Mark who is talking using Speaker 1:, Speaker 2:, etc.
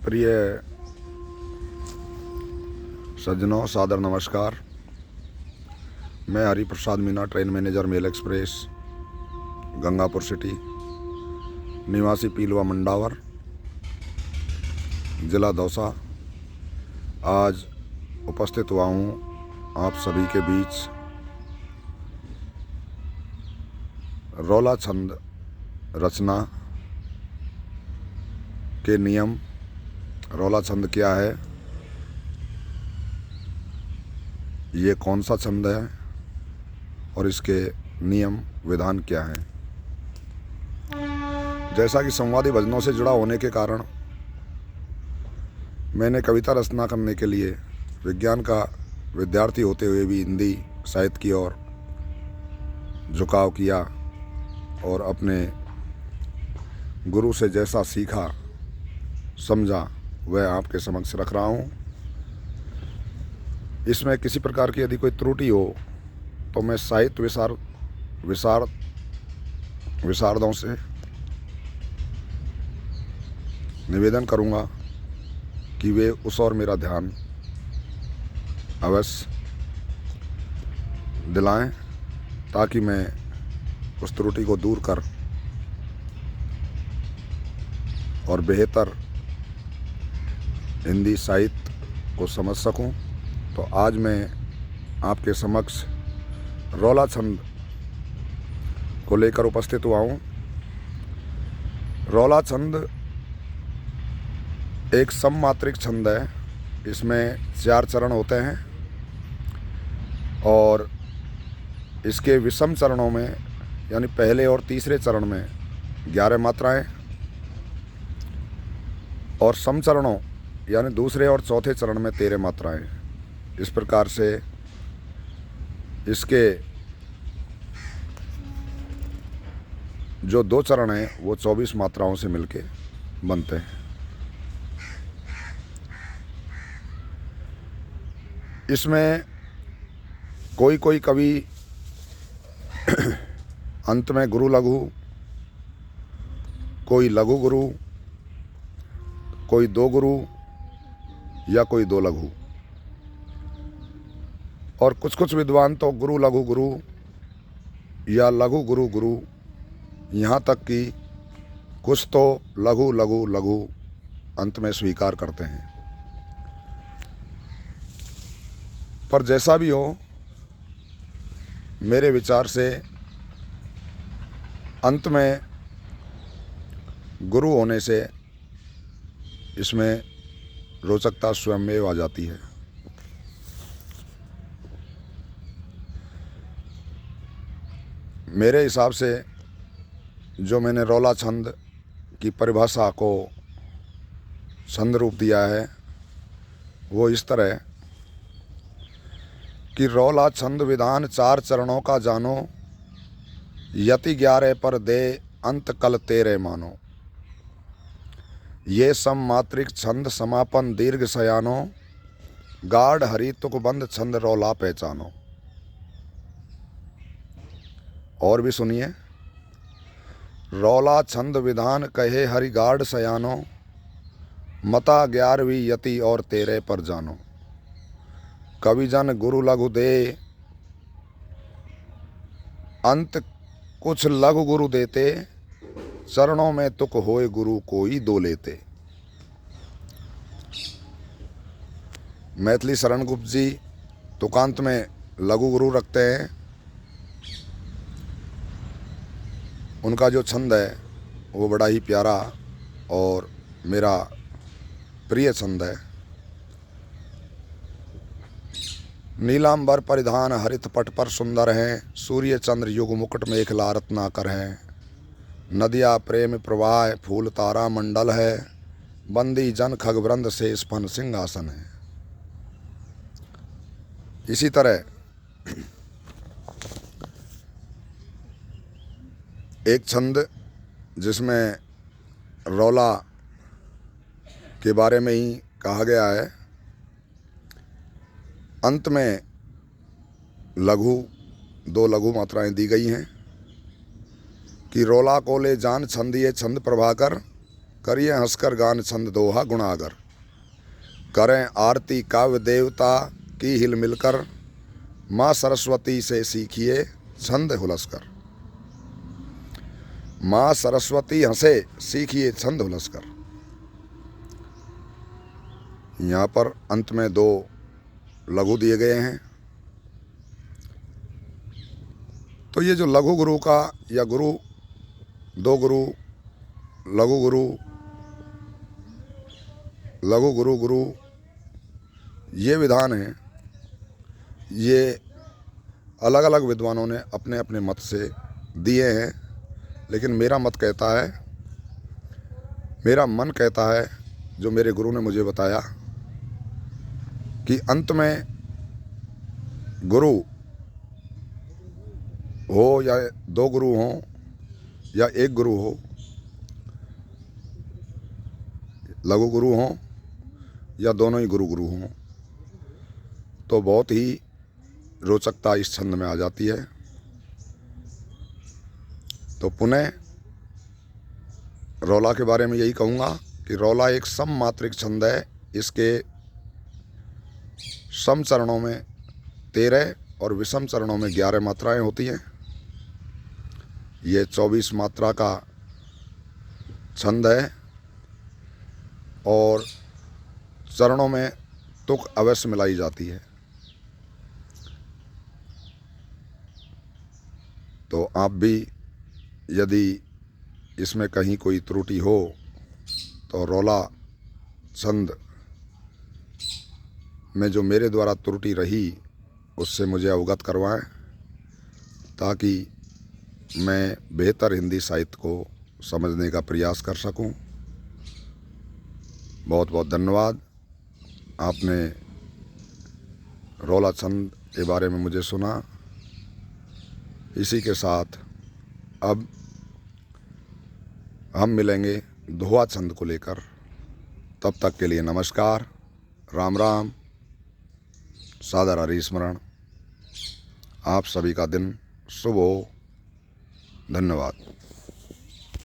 Speaker 1: प्रिय सज्जनों, सादर नमस्कार। मैं Hari Prasad Meena, train manager mail express, Gangapur city, निवासी पीलवा मंडावर, ज़िला दौसा। आज उपस्थित हुआ हूँ आप सभी के बीच रौला छंद रचना के नियम। रौला छंद क्या है, ये कौन सा छंद है और इसके नियम विधान क्या हैं। जैसा कि संवादी भजनों से जुड़ा होने के कारण मैंने कविता रचना करने के लिए विज्ञान का विद्यार्थी होते हुए भी हिंदी साहित्य की ओर झुकाव किया और अपने गुरु से जैसा सीखा समझा वह आपके समक्ष रख रहा हूँ। इसमें किसी प्रकार की यदि कोई त्रुटि हो तो मैं साहित्य विशारदों से निवेदन करूँगा कि वे उस ओर मेरा ध्यान अवश्य दिलाएं, ताकि मैं उस त्रुटि को दूर कर और बेहतर हिंदी साहित्य को समझ सकूं। तो आज मैं आपके समक्ष रौला छंद को लेकर उपस्थित हुआ हूँ। रौला छंद एक सममात्रिक छंद है। इसमें 4 चरण होते हैं और इसके विषम चरणों में यानी पहले और तीसरे चरण में 11 मात्राएं और सम चरणों यानी दूसरे और चौथे चरण में 13 मात्राएं। इस प्रकार से इसके जो 2 चरण हैं वो 24 मात्राओं से मिलके बनते हैं। इसमें कोई कोई कवि अंत में गुरु लघु, कोई लघु गुरु, कोई 2 गुरु या कोई 2 लघु, और कुछ विद्वान तो गुरु लघु गुरु या लघु गुरु गुरु, यहाँ तक कि कुछ तो लघु लघु लघु अंत में स्वीकार करते हैं। पर जैसा भी हो, मेरे विचार से अंत में गुरु होने से इसमें रोचकता स्वयं आ जाती है। मेरे हिसाब से जो मैंने रौला छंद की परिभाषा को छंद रूप दिया है वो इस तरह कि रौला छंद विधान 4 चरणों का जानो, यति 11 पर दे अंत कल तेरे मानो। ये सम मात्रिक छंद समापन दीर्घ सयानो, गाढ़ हरि तुकबंद छंद रौला पहचानो। और भी सुनिए। रौला छंद विधान कहे हरि गाढ़ सयानो, मता 11वीं यति और तेरे पर जानो। कवि जन गुरु लघु दे, अंत कुछ लघु गुरु देते, चरणों में तुक होए गुरु कोई 2 लेते। मैथिली शरण गुप्त जी तुकांत में लघु गुरु रखते हैं। उनका जो छंद है वो बड़ा ही प्यारा और मेरा प्रिय छंद है। नीलांबर परिधान हरित पट पर सुंदर हैं, सूर्य चंद्र युग मुकुट मेखला रत्नाकर हैं। नदिया प्रेम प्रवाह फूल तारा मंडल है, बंदी जन खगवृंद से स्फन सिंहासन है। इसी तरह एक छंद जिसमें रौला के बारे में ही कहा गया है, अंत में लघु 2 लघु मात्राएं दी गई हैं कि रौला को ले जान छंद ये छंद प्रभाकर, करिए हंसकर गान छंद दोहा गुणागर, करें आरती काव्य देवता की हिल मिलकर, माँ सरस्वती से सीखिए छंद हुलसकर। माँ सरस्वती हंसे सीखिए छंद हुलसकर। यहाँ पर अंत में 2 लघु दिए गए हैं। तो ये जो लघु गुरु का या गुरु, 2 गुरु, लघु गुरु, लघु गुरु, गुरु, ये विधान है, ये अलग अलग विद्वानों ने अपने अपने मत से दिए हैं। लेकिन मेरा मत कहता है, मेरा मन कहता है, जो मेरे गुरु ने मुझे बताया कि अंत में गुरु हो या 2 गुरु हों या 1 गुरु हो, लघु गुरु हों या दोनों ही गुरु गुरु हों, तो बहुत ही रोचकता इस छंद में आ जाती है। तो पुनः रौला के बारे में यही कहूँगा कि रौला एक सममात्रिक छंद है। इसके सम चरणों में 13 और विषम चरणों में 11 मात्राएं होती हैं। ये 24 मात्रा का छंद है और चरणों में तुक अवश्य मिलाई जाती है। तो आप भी यदि इसमें कहीं कोई त्रुटि हो तो रौला छंद में जो मेरे द्वारा त्रुटि रही उससे मुझे अवगत करवाएं, ताकि मैं बेहतर हिंदी साहित्य को समझने का प्रयास कर सकूं। बहुत बहुत धन्यवाद। आपने रौला छंद के बारे में मुझे सुना। इसी के साथ अब हम मिलेंगे दोहा छंद को लेकर। तब तक के लिए नमस्कार, राम राम, सादर हरिस्मरण। आप सभी का दिन शुभ हो। धन्यवाद।